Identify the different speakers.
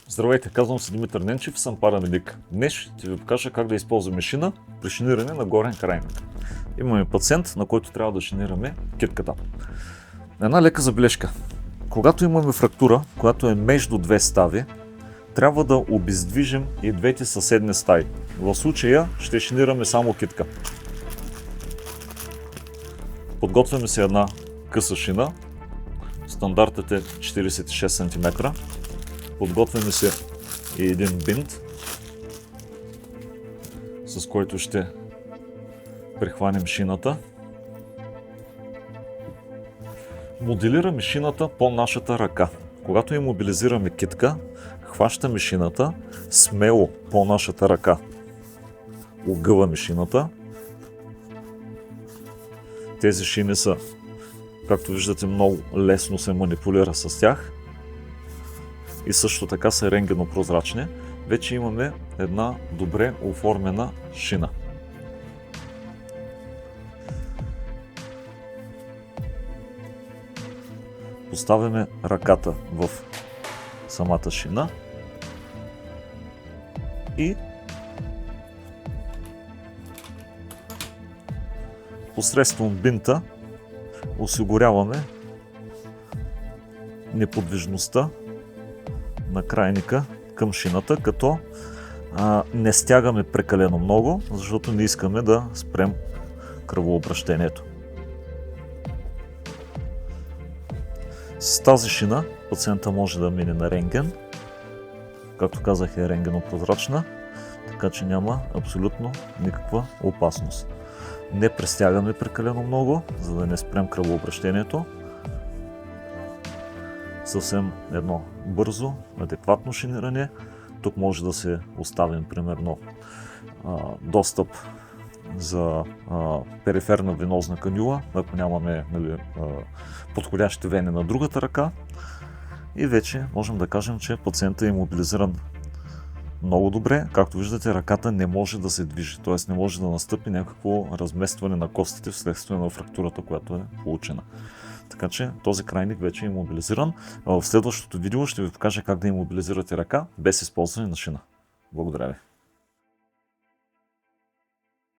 Speaker 1: Здравейте, казвам се Димитър Ненчев и съм парамедик. Днес ще ви покажа как да използваме шина при шиниране на горен крайник. Имаме пациент, на който трябва да шинираме китката. Една лека забележка. Когато имаме фрактура, която е между две стави, трябва да обездвижим и двете съседни стаи. В случая ще шинираме само китка. Подготвяме се една къса шина. Стандартът е 46 см. Подготвяме се и един бинт, с който ще прихванем шината. Моделираме шината по нашата ръка. Когато имобилизираме китка, хващаме шината смело по нашата ръка. Огъваме шината. Тези шини са, както виждате, много лесно се манипулира с тях. И също така са рентгенопрозрачни. Вече имаме една добре оформена шина. Поставяме ръката в самата шина и посредством бинта осигуряваме неподвижността на крайника към шината, като не стягаме прекалено много, защото не искаме да спрем кръвообращението. С тази шина пациента може да мине на рентген. Както казах, е рентгенопрозрачна, така че няма абсолютно никаква опасност. Не престягаме прекалено много, за да не спрем кръвообращението. Съвсем едно бързо, адекватно шиниране. Тук може да се оставим примерно достъп за периферна венозна канюла, ако нямаме подходящи вени на другата ръка. И вече можем да кажем, че пациентът е имобилизиран много добре. Както виждате, ръката не може да се движи, т.е. не може да настъпи някакво разместване на костите вследствие на фрактурата, която е получена. Така че този крайник вече е имобилизиран. В следващото видео ще ви покажа как да имобилизирате ръка без използване на шина. Благодаря ви.